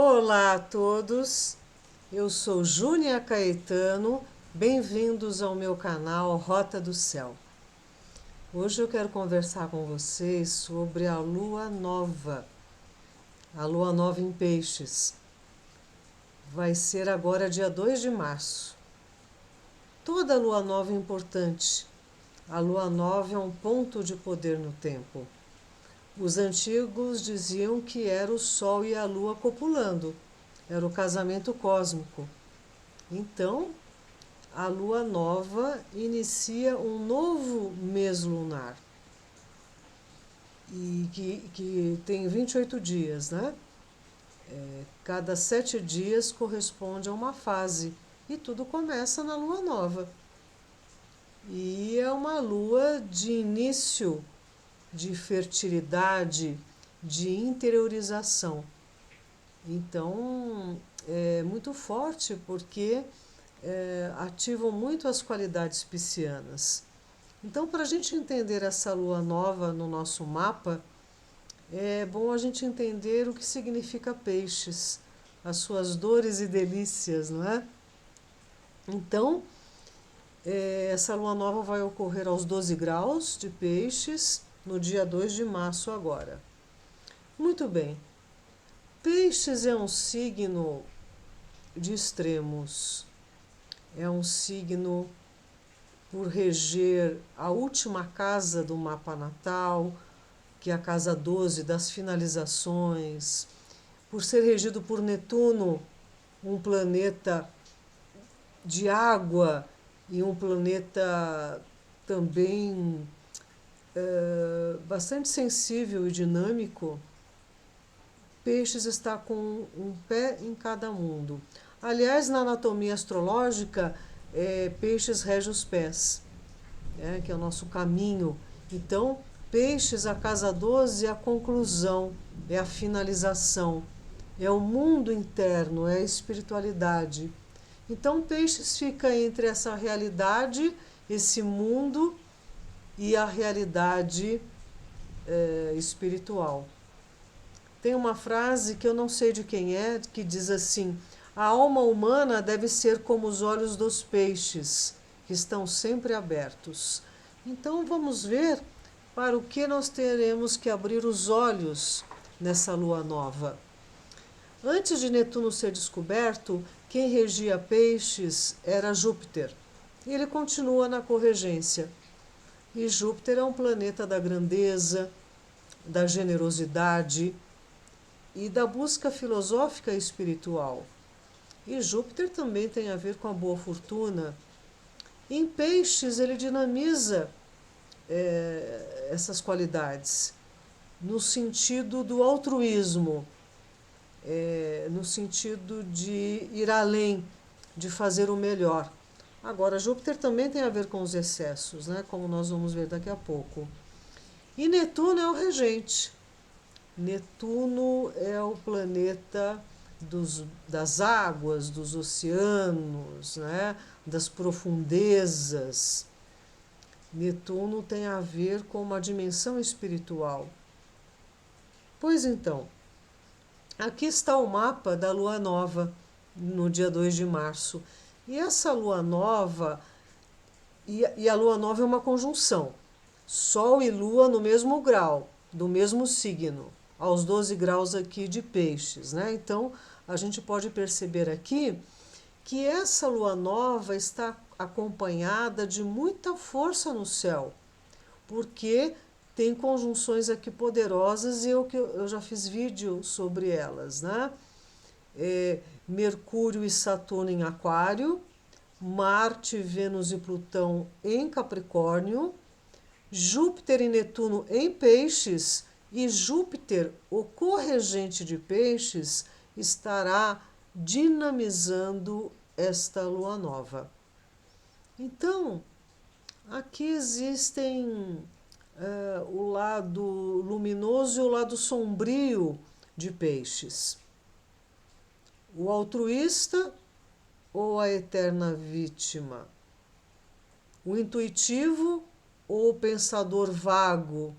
Olá a todos, eu sou Júnia Caetano, bem-vindos ao meu canal Rota do Céu. Hoje eu quero conversar com vocês sobre a Lua Nova em Peixes. Vai ser agora dia 2 de março. Toda Lua Nova é importante. A Lua Nova é um ponto de poder no tempo. Os antigos diziam que era o Sol e a Lua copulando. Era o casamento cósmico. Então, a lua nova inicia um novo mês lunar. E que tem 28 dias, né? Cada 7 dias corresponde a uma fase. E tudo começa na lua nova. E é uma lua de início, de fertilidade, de interiorização. Então, é muito forte porque ativam muito as qualidades piscianas. Então, para a gente entender essa lua nova no nosso mapa, é bom a gente entender o que significa peixes, as suas dores e delícias, não é? Então, essa lua nova vai ocorrer aos 12 graus de peixes, no dia 2 de março agora. Muito bem. Peixes é um signo de extremos. É um signo por reger a última casa do mapa natal, que é a casa 12 das finalizações, por ser regido por Netuno, um planeta de água e um planeta também bastante sensível e dinâmico. Peixes está com um pé em cada mundo. Aliás, na anatomia astrológica, Peixes rege os pés, que é o nosso caminho. Então, Peixes, a casa 12, é a conclusão, é a finalização, é o mundo interno, é a espiritualidade. Então, Peixes fica entre essa realidade, esse mundo e a realidade espiritual. Tem uma frase que eu não sei de quem é, que diz assim: a alma humana deve ser como os olhos dos peixes, que estão sempre abertos. Então vamos ver para o que nós teremos que abrir os olhos nessa lua nova. Antes de Netuno ser descoberto, quem regia peixes era Júpiter. E ele continua na corregência. E Júpiter é um planeta da grandeza, da generosidade e da busca filosófica e espiritual. E Júpiter também tem a ver com a boa fortuna. Em Peixes, ele dinamiza essas qualidades, no sentido do altruísmo, no sentido de ir além, de fazer o melhor. Agora, Júpiter também tem a ver com os excessos, né? Como nós vamos ver daqui a pouco. E Netuno é o regente. Netuno é o planeta das águas, dos oceanos, né? Das profundezas. Netuno tem a ver com uma dimensão espiritual. Pois então, aqui está o mapa da lua nova, no dia 2 de março. E essa lua nova, e a lua nova é uma conjunção. Sol e lua no mesmo grau, do mesmo signo, aos 12 graus aqui de peixes, né? Então, a gente pode perceber aqui que essa lua nova está acompanhada de muita força no céu, porque tem conjunções aqui poderosas e eu já fiz vídeo sobre elas, né? Mercúrio e Saturno em Aquário, Marte, Vênus e Plutão em Capricórnio, Júpiter e Netuno em Peixes, e Júpiter, o corregente de Peixes, estará dinamizando esta lua nova. Então, aqui existem o lado luminoso e o lado sombrio de Peixes. O altruísta ou a eterna vítima? O intuitivo ou o pensador vago?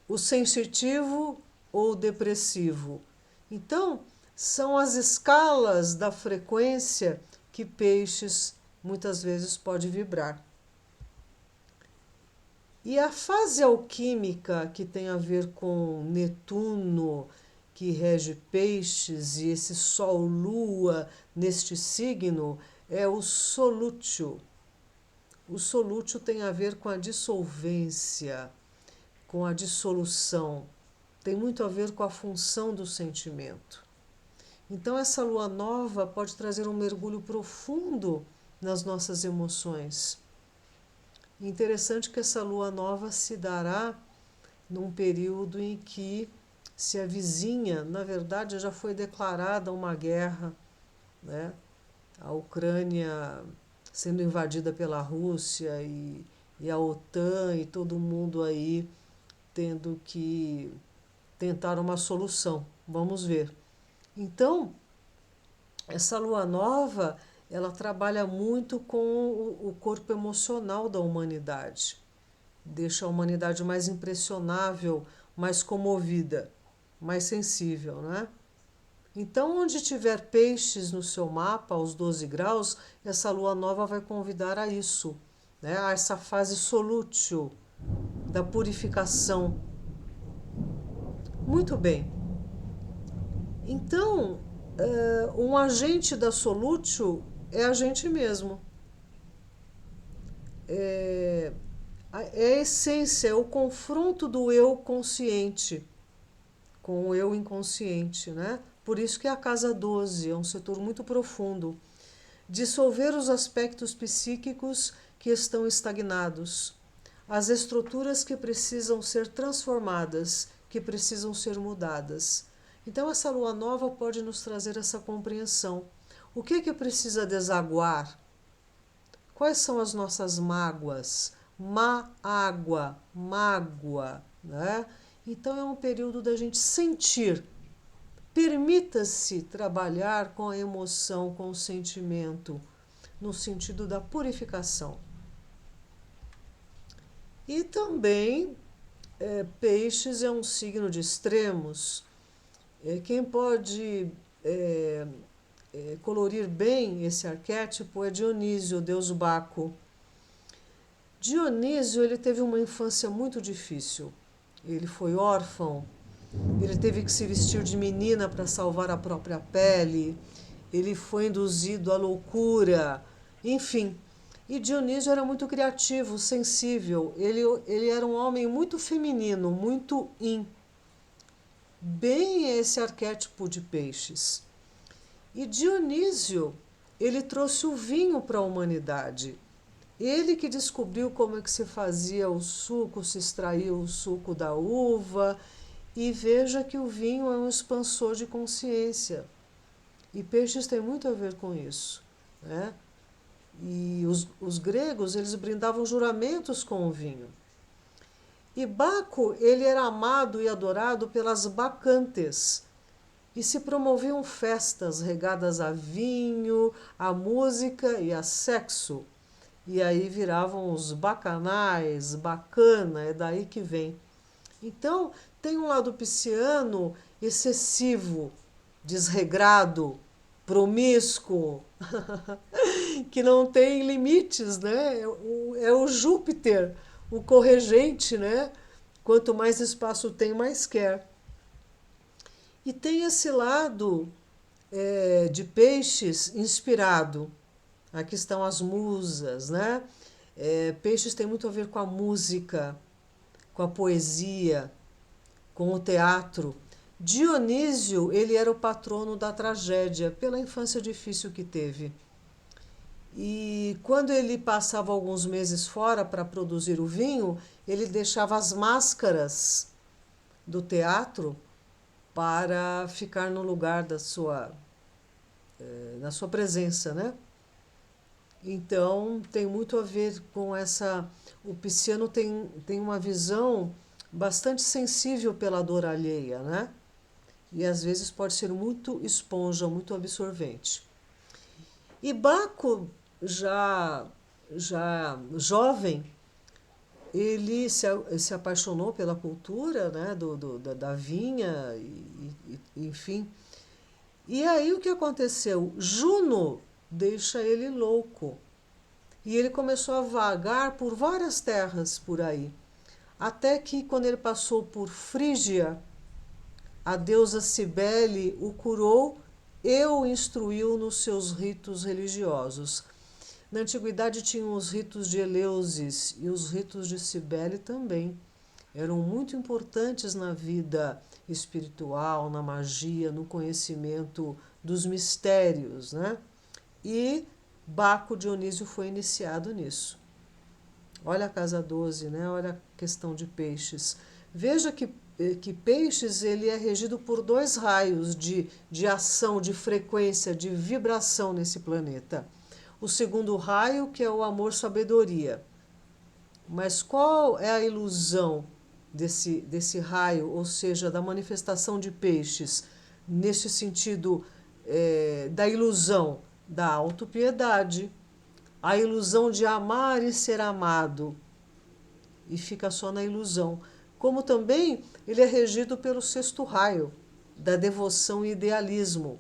O sensitivo ou o depressivo? Então, são as escalas da frequência que Peixes muitas vezes pode vibrar. E a fase alquímica que tem a ver com Netuno, que rege Peixes, e esse Sol-Lua neste signo, é o solútil. O solútil tem a ver com a dissolvência, com a dissolução. Tem muito a ver com a função do sentimento. Então, essa lua nova pode trazer um mergulho profundo nas nossas emoções. Interessante que essa lua nova se dará num período em que se avizinha, na verdade já foi declarada uma guerra, né? A Ucrânia sendo invadida pela Rússia e a OTAN e todo mundo aí tendo que tentar uma solução. Vamos ver. Então, essa lua nova, ela trabalha muito com o corpo emocional da humanidade. Deixa a humanidade mais impressionável, mais comovida, mais sensível, né? Então, onde tiver Peixes no seu mapa, aos 12 graus, essa lua nova vai convidar a isso, né? A essa fase solútil da purificação. Muito bem. Então, um agente da solútil é a gente mesmo. É a essência, é o confronto do eu consciente com o eu inconsciente, né? Por isso que a casa 12 é um setor muito profundo. Dissolver os aspectos psíquicos que estão estagnados, as estruturas que precisam ser transformadas, que precisam ser mudadas. Então, essa lua nova pode nos trazer essa compreensão. O que precisa desaguar? Quais são as nossas mágoas? Mágoa, né? Então, é um período da gente sentir. Permita-se trabalhar com a emoção, com o sentimento, no sentido da purificação. E também, Peixes é um signo de extremos. Quem pode colorir bem esse arquétipo é Dionísio, o deus Baco. Dionísio, ele teve uma infância muito difícil. Ele foi órfão, ele teve que se vestir de menina para salvar a própria pele, ele foi induzido à loucura, enfim. E Dionísio era muito criativo, sensível, ele era um homem muito feminino, muito bem esse arquétipo de Peixes. E Dionísio, ele trouxe o vinho para a humanidade. Ele que descobriu como é que se fazia o suco, se extraía o suco da uva. E veja que o vinho é um expansor de consciência. E Peixes tem muito a ver com isso, né? E os gregos, eles brindavam juramentos com o vinho. E Baco, ele era amado e adorado pelas bacantes. E se promoviam festas regadas a vinho, a música e a sexo. E aí viravam os bacanais, bacana, é daí que vem. Então, tem um lado pisciano excessivo, desregrado, promíscuo, que não tem limites, né? É o Júpiter, o corregente, né? Quanto mais espaço tem, mais quer. E tem esse lado de Peixes inspirado. Aqui estão as musas, né? Peixes tem muito a ver com a música, com a poesia, com o teatro. Dionísio, ele era o patrono da tragédia, pela infância difícil que teve. E quando ele passava alguns meses fora para produzir o vinho, ele deixava as máscaras do teatro para ficar no lugar na sua presença, né? Então, tem muito a ver com essa... O pisciano tem uma visão bastante sensível pela dor alheia, né? E às vezes pode ser muito esponja, muito absorvente. E Baco, já jovem, ele se apaixonou pela cultura, né, da vinha, enfim. E aí o que aconteceu? Juno deixa ele louco. E ele começou a vagar por várias terras por aí. Até que, quando ele passou por Frígia, a deusa Cibele o curou e o instruiu nos seus ritos religiosos. Na antiguidade tinham os ritos de Eleusis e os ritos de Cibele também. Eram muito importantes na vida espiritual, na magia, no conhecimento dos mistérios, né? E Baco Dionísio foi iniciado nisso. Olha a casa 12, né? Olha a questão de peixes. Veja que peixes ele é regido por dois raios de ação, de frequência, de vibração nesse planeta. O segundo raio, que é o amor-sabedoria. Mas qual é a ilusão desse raio, ou seja, da manifestação de peixes, nesse sentido da ilusão da autopiedade, a ilusão de amar e ser amado, e fica só na ilusão. Como também ele é regido pelo sexto raio, da devoção e idealismo.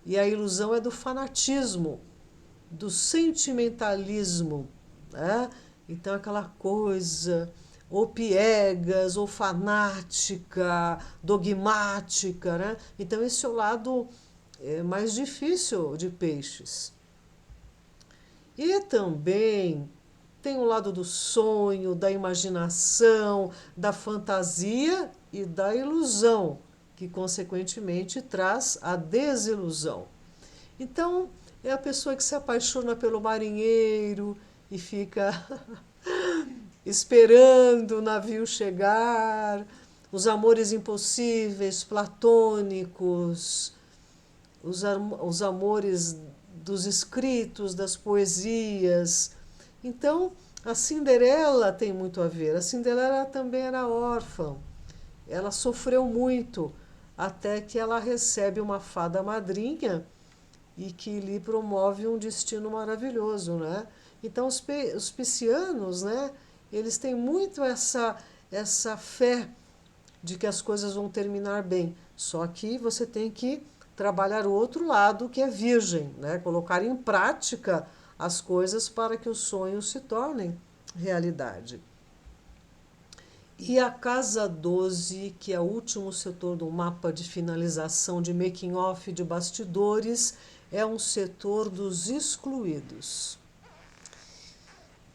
E a ilusão é do fanatismo, do sentimentalismo, né? Então aquela coisa ou piegas, ou fanática, dogmática, né? Então esse é o lado mais difícil de peixes. E também tem o lado do sonho, da imaginação, da fantasia e da ilusão, que consequentemente traz a desilusão. Então, é a pessoa que se apaixona pelo marinheiro e fica esperando o navio chegar, os amores impossíveis, platônicos, os amores dos escritos, das poesias. Então, a Cinderela tem muito a ver. A Cinderela também era órfã. Ela sofreu muito até que ela recebe uma fada madrinha e que lhe promove um destino maravilhoso, né? Então, os piscianos, né, eles têm muito essa fé de que as coisas vão terminar bem. Só que você tem que trabalhar o outro lado, que é virgem, né? Colocar em prática as coisas para que os sonhos se tornem realidade. E a casa 12, que é o último setor do mapa de finalização de making off de bastidores, é um setor dos excluídos.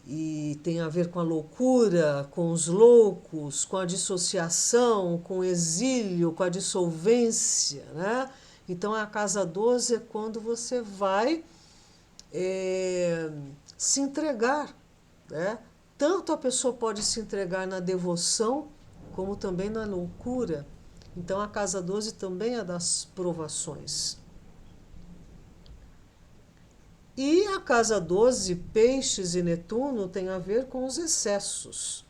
E tem a ver com a loucura, com os loucos, com a dissociação, com o exílio, com a dissolvência, né? Então a casa 12 é quando você vai se entregar, né? Tanto a pessoa pode se entregar na devoção, como também na loucura. Então a casa 12 também é das provações. E a casa 12, Peixes e Netuno, tem a ver com os excessos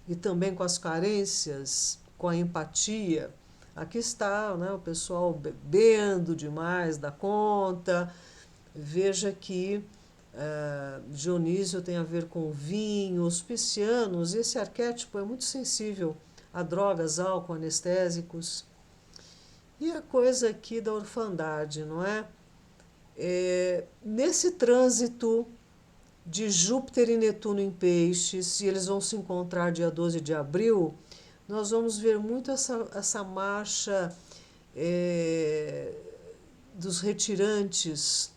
e também com as carências, com a empatia. Aqui está, né, o pessoal bebendo demais da conta. Veja que Dionísio tem a ver com vinho, os piscianos, esse arquétipo é muito sensível a drogas, álcool, anestésicos. E a coisa aqui da orfandade, não é? Nesse trânsito de Júpiter e Netuno em Peixes, e eles vão se encontrar dia 12 de abril, nós vamos ver muito essa marcha dos retirantes,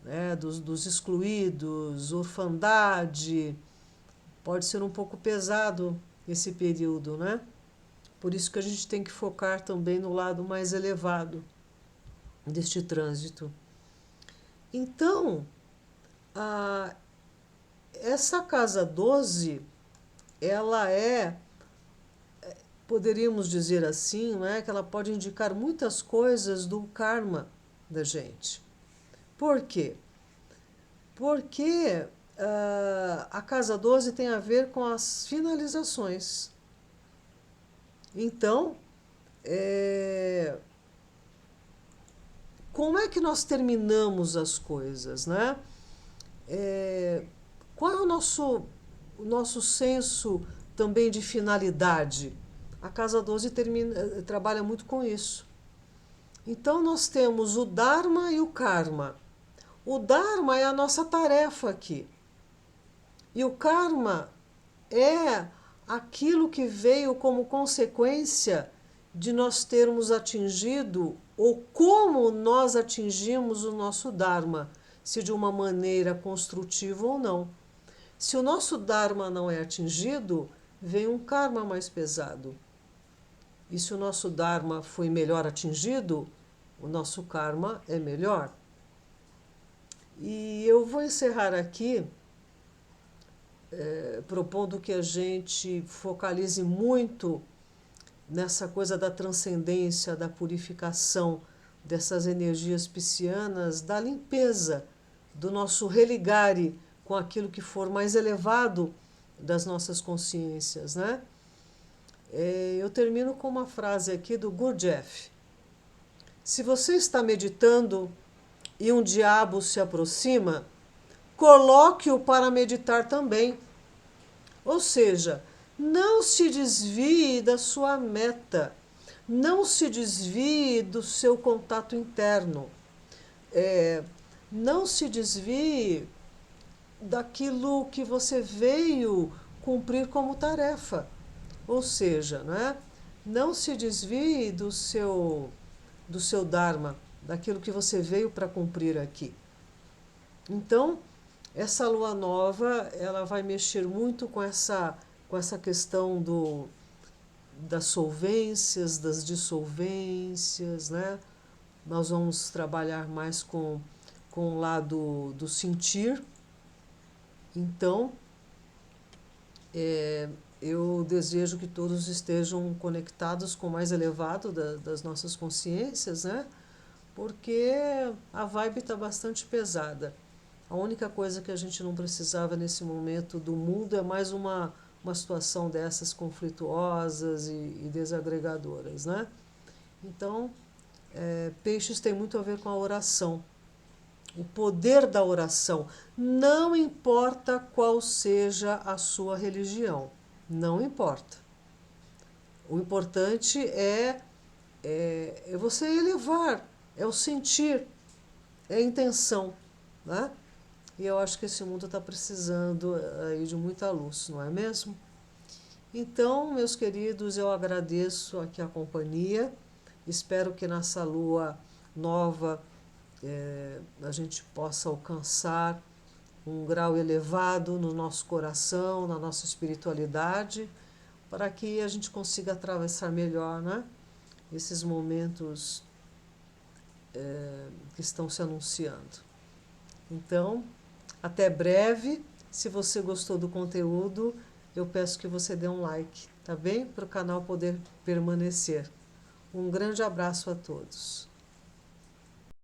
né, dos excluídos, orfandade. Pode ser um pouco pesado esse período, né? Por isso que a gente tem que focar também no lado mais elevado deste trânsito. Então, essa casa 12, ela poderíamos dizer assim, né, que ela pode indicar muitas coisas do karma da gente. Por quê? Porque a casa 12 tem a ver com as finalizações. Então, como é que nós terminamos as coisas, né? Qual é o nosso senso também de finalidade. A casa 12 trabalha muito com isso. Então nós temos o Dharma e o Karma. O Dharma é a nossa tarefa aqui. E o Karma é aquilo que veio como consequência de nós termos atingido, ou como nós atingimos o nosso Dharma, se de uma maneira construtiva ou não. Se o nosso Dharma não é atingido, vem um karma mais pesado. E se o nosso Dharma foi melhor atingido, o nosso karma é melhor. E eu vou encerrar aqui propondo que a gente focalize muito nessa coisa da transcendência, da purificação dessas energias piscianas, da limpeza, do nosso religare com aquilo que for mais elevado das nossas consciências, né? Eu termino com uma frase aqui do Gurdjieff. Se você está meditando e um diabo se aproxima, coloque-o para meditar também. Ou seja, não se desvie da sua meta, não se desvie do seu contato interno, não se desvie daquilo que você veio cumprir como tarefa. Ou seja, não se desvie do seu Dharma, daquilo que você veio para cumprir aqui. Então, essa lua nova, ela vai mexer muito com essa questão das solvências, das dissolvências, né? Nós vamos trabalhar mais com o lado do sentir. Então, eu desejo que todos estejam conectados com o mais elevado das nossas consciências, né? Porque a vibe está bastante pesada. A única coisa que a gente não precisava nesse momento do mundo é mais uma situação dessas conflituosas e desagregadoras, né? Então, Peixes tem muito a ver com a oração. O poder da oração. Não importa qual seja a sua religião. Não importa. O importante é você elevar, é o sentir, é a intenção, né? E eu acho que esse mundo está precisando aí de muita luz, não é mesmo? Então, meus queridos, eu agradeço aqui a companhia. Espero que nessa lua nova a gente possa alcançar um grau elevado no nosso coração, na nossa espiritualidade, para que a gente consiga atravessar melhor, né? Esses momentos que estão se anunciando. Então, até breve. Se você gostou do conteúdo, eu peço que você dê um like, tá bem? Para o canal poder permanecer. Um grande abraço a todos.